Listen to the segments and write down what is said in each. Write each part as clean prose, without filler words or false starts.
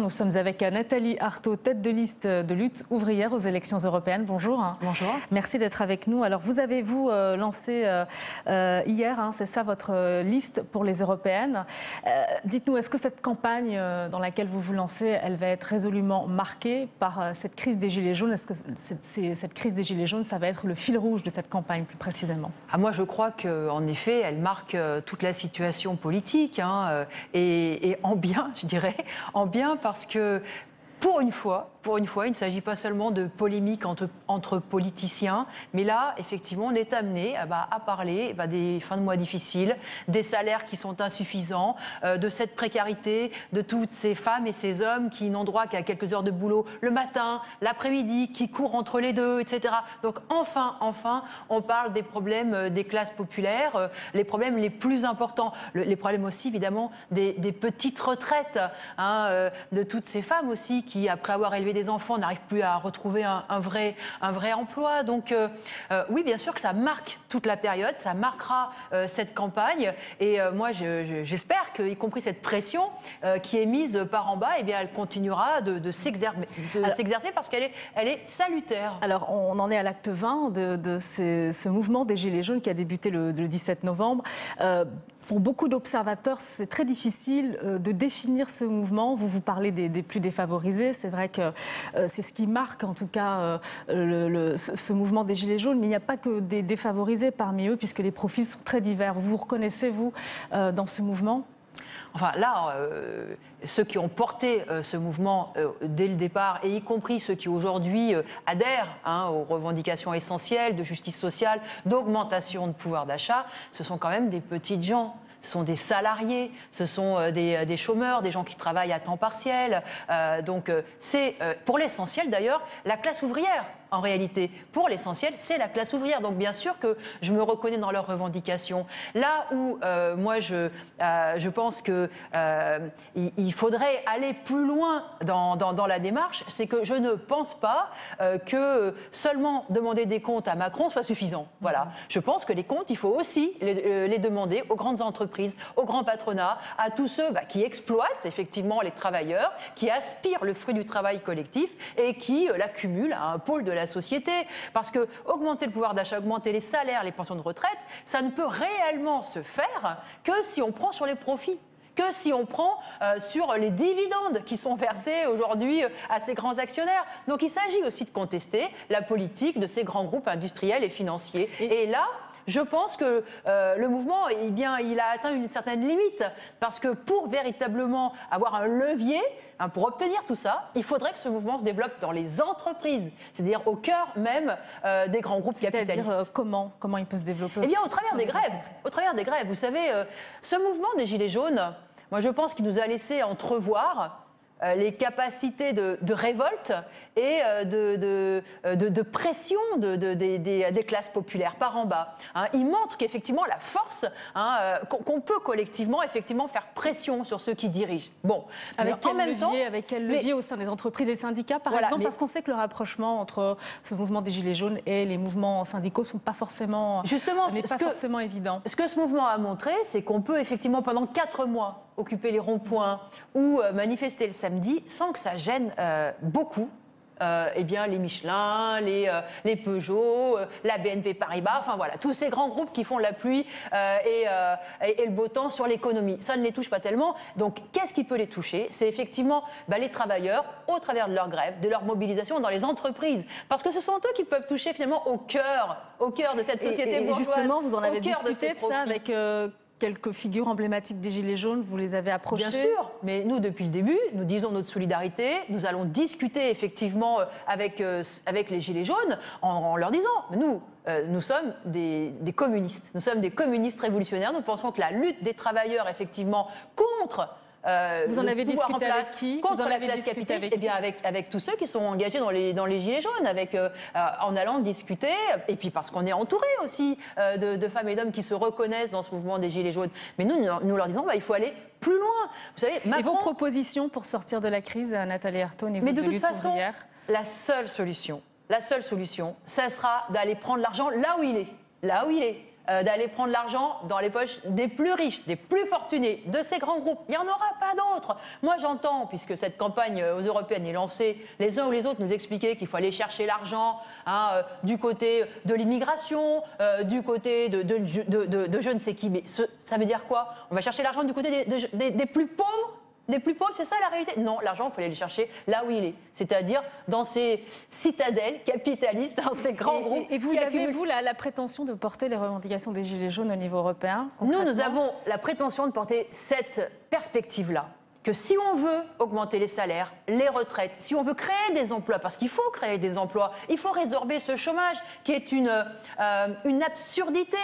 Nous sommes avec Nathalie Arthaud, tête de liste de lutte ouvrière aux élections européennes. Bonjour. Bonjour. Merci d'être avec nous. Alors vous avez lancé hier, c'est ça votre liste pour les européennes. Dites-nous, est-ce que cette campagne dans laquelle vous vous lancez, elle va être résolument marquée par cette crise des Gilets jaunes? Est-ce que cette crise des Gilets jaunes, ça va être le fil rouge de cette campagne plus précisément? Moi je crois qu'en effet, elle marque toute la situation politique et en bien, je dirais, en bien parce que pour une fois, il ne s'agit pas seulement de polémiques entre politiciens, mais là, effectivement, on est amené à parler des fins de mois difficiles, des salaires qui sont insuffisants, de cette précarité, de toutes ces femmes et ces hommes qui n'ont droit qu'à quelques heures de boulot le matin, l'après-midi, qui courent entre les deux, etc. Donc enfin, on parle des problèmes des classes populaires, les problèmes les plus importants, les problèmes aussi, évidemment, des petites retraites, de toutes ces femmes aussi qui, après avoir élevé des enfants, n'arrivent plus à retrouver un vrai emploi. Donc oui, bien sûr que ça marque toute la période, ça marquera cette campagne. Et moi, j'espère qu'y compris cette pression qui est mise par en bas, elle continuera de s'exercer parce qu'elle est salutaire. Alors, on en est à l'acte 20 de ce mouvement des Gilets jaunes qui a débuté le 17 novembre. Pour beaucoup d'observateurs, c'est très difficile de définir ce mouvement. Vous parlez des plus défavorisés. C'est vrai que c'est ce qui marque, en tout cas, ce mouvement des Gilets jaunes. Mais il n'y a pas que des défavorisés parmi eux, puisque les profils sont très divers. Vous reconnaissez, vous, dans ce mouvement ? Enfin, là, ceux qui ont porté ce mouvement dès le départ, et y compris ceux qui aujourd'hui adhèrent aux revendications essentielles de justice sociale, d'augmentation de pouvoir d'achat, ce sont quand même des petites gens. Ce sont des salariés, ce sont des chômeurs, des gens qui travaillent à temps partiel. Donc c'est, pour l'essentiel d'ailleurs, la classe ouvrière. En réalité, pour l'essentiel, c'est la classe ouvrière. Donc bien sûr que je me reconnais dans leurs revendications. Là où moi je pense qu'il faudrait aller plus loin dans la démarche, c'est que je ne pense pas que seulement demander des comptes à Macron soit suffisant. Voilà. Je pense que les comptes, il faut aussi les demander aux grandes entreprises, au grand patronat, à tous ceux qui exploitent effectivement les travailleurs, qui aspirent le fruit du travail collectif et qui l'accumulent à un pôle de la société. Parce que augmenter le pouvoir d'achat, augmenter les salaires, les pensions de retraite, ça ne peut réellement se faire que si on prend sur les profits. Que si on prend sur les dividendes qui sont versés aujourd'hui à ces grands actionnaires. Donc il s'agit aussi de contester la politique de ces grands groupes industriels et financiers. Et là, je pense que le mouvement, il a atteint une certaine limite. Parce que pour véritablement avoir un levier, pour obtenir tout ça, il faudrait que ce mouvement se développe dans les entreprises, c'est-à-dire au cœur même des grands groupes capitalistes. C'est-à-dire comment il peut se développer? Eh bien, au travers des grèves. Au travers des grèves. Vous savez, ce mouvement des Gilets jaunes, moi je pense qu'il nous a laissé entrevoir les capacités de révolte et de pression des classes populaires par en bas. Il montre qu'effectivement la force, qu'on peut collectivement effectivement faire pression sur ceux qui dirigent. Bon, avec quel levier au sein des entreprises et syndicats, par exemple, parce qu'on sait que le rapprochement entre ce mouvement des Gilets jaunes et les mouvements syndicaux n'est pas forcément évident. Ce que ce mouvement a montré, c'est qu'on peut effectivement pendant 4 mois occuper les ronds-points ou manifester le samedi sans que ça gêne beaucoup les Michelin, les Peugeot, la BNP Paribas, enfin voilà, tous ces grands groupes qui font la pluie et le beau temps sur l'économie. Ça ne les touche pas tellement. Donc qu'est-ce qui peut les toucher? C'est effectivement les travailleurs au travers de leur grève, de leur mobilisation dans les entreprises. Parce que ce sont eux qui peuvent toucher finalement au cœur de cette société bourgeoise. Et justement, vous en avez discuté de ça avec quelques figures emblématiques des Gilets jaunes, vous les avez approchées? Bien sûr, mais nous, depuis le début, nous disons notre solidarité. Nous allons discuter effectivement avec les Gilets jaunes en leur disant, nous sommes des communistes. Nous sommes des communistes révolutionnaires. Nous pensons que la lutte des travailleurs, effectivement, contre vous en avez discuté avec qui? Contre la classe capitaliste, avec tous ceux qui sont engagés dans les Gilets jaunes, en allant discuter, et puis parce qu'on est entouré aussi de femmes et d'hommes qui se reconnaissent dans ce mouvement des Gilets jaunes. Mais nous leur disons, il faut aller plus loin. Vous savez, Macron... Et vos propositions pour sortir de la crise, Nathalie Arthaud, au niveau de lutte ouvrière? La seule solution, ça sera d'aller prendre l'argent là où il est. Là où il est. d'aller prendre l'argent dans les poches des plus riches, des plus fortunés, de ces grands groupes. Il n'y en aura pas d'autres. Moi, j'entends, puisque cette campagne aux européennes est lancée, les uns ou les autres nous expliquer qu'il faut aller chercher l'argent du côté de l'immigration, du côté de je ne sais qui. Mais ça veut dire quoi? On va chercher l'argent du côté des plus pauvres? Des plus pauvres, c'est ça la réalité? Non, l'argent, il faut aller le chercher là où il est, c'est-à-dire dans ces citadelles capitalistes, dans ces grands groupes. Et vous avez, vous, la prétention de porter les revendications des Gilets jaunes au niveau européen? Nous avons la prétention de porter cette perspective-là. Que si on veut augmenter les salaires, les retraites, si on veut créer des emplois, parce qu'il faut créer des emplois, il faut résorber ce chômage qui est une absurdité.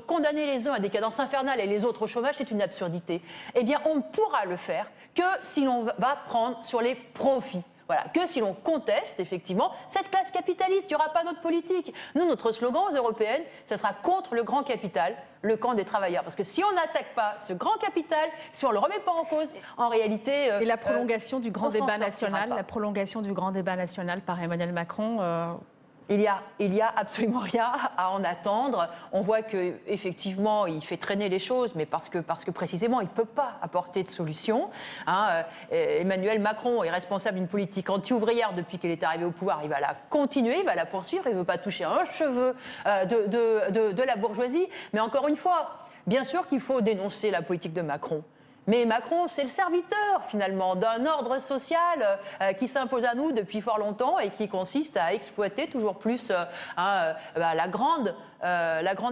Condamner les uns à des cadences infernales et les autres au chômage, c'est une absurdité. Eh bien, on ne pourra le faire que si l'on va prendre sur les profits. Voilà, que si l'on conteste effectivement cette classe capitaliste, il n'y aura pas d'autre politique. Nous, notre slogan aux européennes, ça sera contre le grand capital, le camp des travailleurs. Parce que si on n'attaque pas ce grand capital, si on ne le remet pas en cause, en réalité... Et la prolongation du grand débat national, la prolongation du grand débat national par Emmanuel Macron Il y a absolument rien à en attendre. On voit qu'effectivement, il fait traîner les choses, mais parce que précisément, il ne peut pas apporter de solution. Emmanuel Macron est responsable d'une politique anti-ouvrière depuis qu'il est arrivé au pouvoir. Il va la continuer, il va la poursuivre. Il ne veut pas toucher un cheveu de la bourgeoisie. Mais encore une fois, bien sûr qu'il faut dénoncer la politique de Macron. Mais Macron, c'est le serviteur, finalement, d'un ordre social qui s'impose à nous depuis fort longtemps et qui consiste à exploiter toujours plus la grande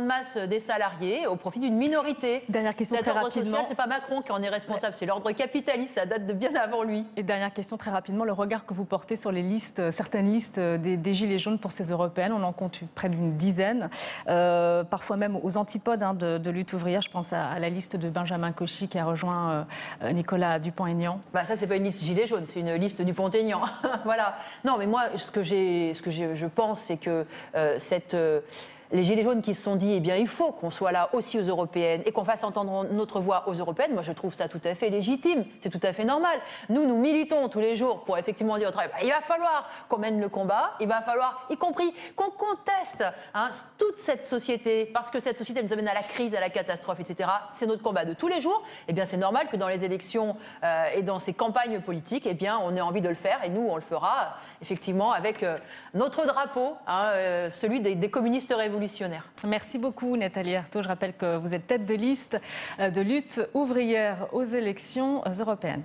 masse des salariés au profit d'une minorité. Dernière question très rapidement. Cet ordre social, ce n'est pas Macron qui en est responsable, c'est l'ordre capitaliste, ça date de bien avant lui. Et dernière question très rapidement, le regard que vous portez sur les listes, certaines listes des Gilets jaunes pour ces européennes, on en compte près d'une dizaine, parfois même aux antipodes de lutte ouvrière. Je pense à la liste de Benjamin Cauchy qui a rejoint Nicolas Dupont-Aignan. Ça, c'est pas une liste Gilets jaunes, c'est une liste Dupont-Aignan. Voilà. Non, mais moi, ce que je pense, c'est que les Gilets jaunes qui se sont dit, eh bien, il faut qu'on soit là aussi aux européennes et qu'on fasse entendre notre voix aux européennes, moi, je trouve ça tout à fait légitime, c'est tout à fait normal. Nous militons tous les jours pour effectivement dire au travail, il va falloir qu'on mène le combat, il va falloir, y compris, qu'on conteste toute cette société, parce que cette société nous amène à la crise, à la catastrophe, etc. C'est notre combat de tous les jours. Eh bien, c'est normal que dans les élections et dans ces campagnes politiques, eh bien, on ait envie de le faire, et nous, on le fera, effectivement, avec notre drapeau, celui des communistes révolutionnaires. Merci beaucoup Nathalie Arthaud. Je rappelle que vous êtes tête de liste de lutte ouvrière aux élections européennes.